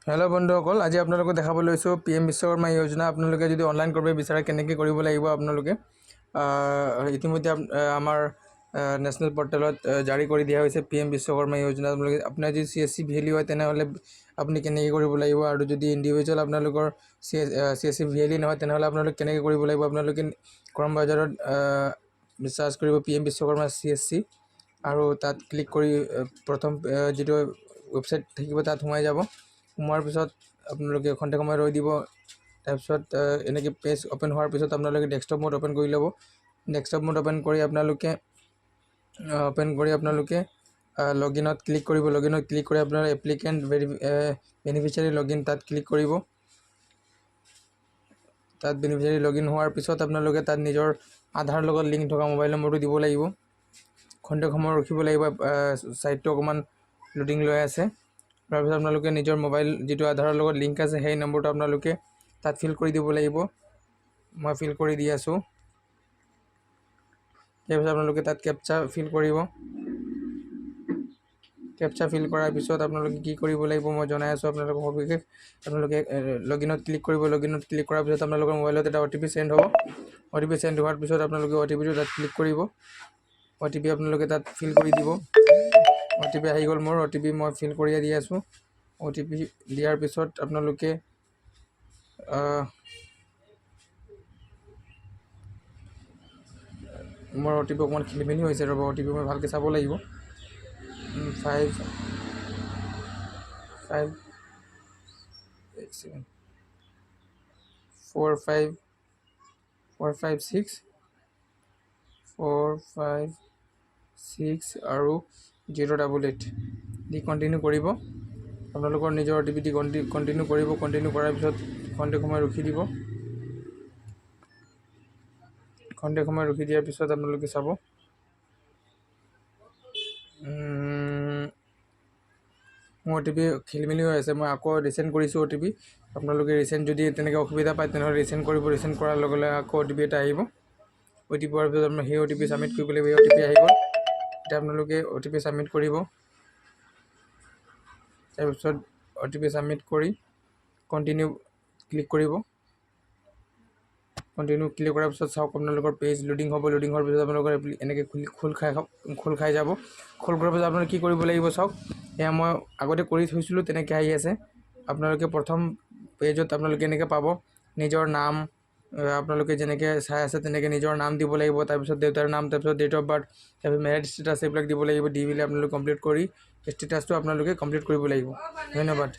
hello बंधुসকল আজি আপোনালোকক দেখাব লৈছো PM বিশ্বকৰ্মা योजना আপোনালোকে যদি অনলাইন কৰিব বিচাৰে কেনেকৈ কৰিব লাগিব আপোনালোকে ইতিমধ্যে আমাৰ নেশনাল পোৰ্টেলত জাৰি কৰি দিয়া হৈছে PM বিশ্বকৰ্মা योजना আপোনাৰ যদি CSC ভ্যালি হয় তেনেহলে আপুনি কেনেকৈ কৰিব লাগিব আৰু যদি ইন্ডিভিজুৱেল আপোনালোকৰ CSC ভ্যালি নহয় তেনেহলে আপোনালোকে কেনেকৈ কৰিব লাগিব আপোনালোকে ক্ৰম বাজাৰত ৰিচাৰ্জ কৰিব PM বিশ্বকৰ্মা CSC আৰু তাত ক্লিক কৰি প্ৰথম যেটো ওয়েবসাইট থাকিব তাত সোমাই যাব সোমাৰ পিছত আপোনালোকে ঘণ্টা সময় ৰৈ দিব তাৰপিছত এনেকৈ পেজ ওপেন হোৱাৰ পিছত আপোনালোকে ডেস্কটপ মোড ওপেন কৰি ল'ব ডেস্কটপ মোড ওপেন কৰি আপোনালোকে লগইনত ক্লিক কৰিব লগইনত ক্লিক কৰি আপোনাৰ এপ্লিকেন্ট বেনিফিচিয়াৰী লগইন তাত ক্লিক কৰিব তাত বেনিফিচিয়াৰী লগইন হোৱাৰ পিছত আপোনালোকে তাত নিজৰ আধাৰ লগত লিংক থকা মোবাইল নম্বৰটো দিব লাগিব ঘণ্টা সময় ৰখিব লাগিব সাইটটো অকমান লোডিং লৈ আছে তাৰপিছত আপোনালোকে নিজৰ মোবাইল যেটো আধাৰৰ লগত লিংক আছে সেই নম্বৰটো আপোনালোকে তাত ফিল কৰি দিব লাগিব মই ফিল কৰি দি আছো তাৰপিছত আপোনালোকে তাত ক্যাপচা ফিল কৰিব ক্যাপচা ফিল কৰাৰ পিছত আপোনালোকে কি কৰিব লাগিব মই জনাই আছো আপোনালোকক সবিশেষ আপোনালোকে লগইনত ক্লিক কৰিব লগইনত ক্লিক কৰাৰ পিছত আপোনালোকৰ মোবাইলত এটা OTP সেন্ড হ'ব OTP সেন্ড হোৱাৰ পিছত আপোনালোকে OTPটো তাত ক্লিক কৰিব OTP আপোনালোকে তাত ফিল কৰি দিব OTP আহি গল মোৰ OTP মই ফিল কৰি দি আছো OTP দিয়াৰ পিছত আপোনালোকে মোৰ OTP অকমান খেলিমেলি হৈছে ৰব OTP মই ভালকৈ চাব লাগিব 5 4 5 4 5 6 4 5 6 আৰু 088 দি কন্টিনিউ কৰিব আপোনালোকৰ নিজৰ OTP দি কন্টিনিউ কৰিব কন্টিনিউ কৰাৰ পিছত ঘণ্টা সময় ৰখি দিব ঘণ্টা সময় ৰখি দিয়াৰ পিছত আপোনালোকে চাব OTP খেলিমেলি হৈ আছে মই আকৌ ৰিসেন্ড কৰিছো OTP আপোনালোকে ৰিসেন্ড যদি তেনেকৈ অসুবিধা পায় তেনেহলে ৰিসেন্ড কৰিব ৰিসেন্ড কৰাৰ লগে লগে আকৌ OTP এটা আহিব OTP হোৱাৰ পিছত আপোনাৰ সেই OTP সাবমিট কৰিব লাগিব OTP আহি গল এটা আপোনালোকে OTP সাবমিট কৰিব তাৰপিছত OTP সাবমিট কৰি কন্টিনিউ ক্লিক কৰিব কন্টিনিউ ক্লিক কৰাৰ পিছত চাওক আপোনালোকৰ পেজ লোডিং হ'ব লোডিং হোৱাৰ পিছত আপোনালোকৰ এনেকৈ খোল খাই যাব খোল কৰাৰ পিছত আপোনালোকে কি কৰিব লাগিব চাওক এয়া মই আগতে কৰি থৈছিলো তেনেকৈ আহি আছে আপোনালোকে প্ৰথম পেজত আপোনালোকে এনেকৈ পাব নিজৰ নাম আপোনালোকে যেনেকৈ চাই আছে তেনেকৈ নিজৰ নাম দিব লাগিব তাৰপিছত দেউতাৰ নাম তাৰপিছত ডেট অফ বাৰ্থ তাৰপিছত মেৰিড ষ্টেটাছ এইবিলাক দিব লাগিব দি বিলে আপোনালোকে কমপ্লিট কৰি ষ্টেটাছটো আপোনালোকে কমপ্লিট কৰিব লাগিব ধন্যবাদ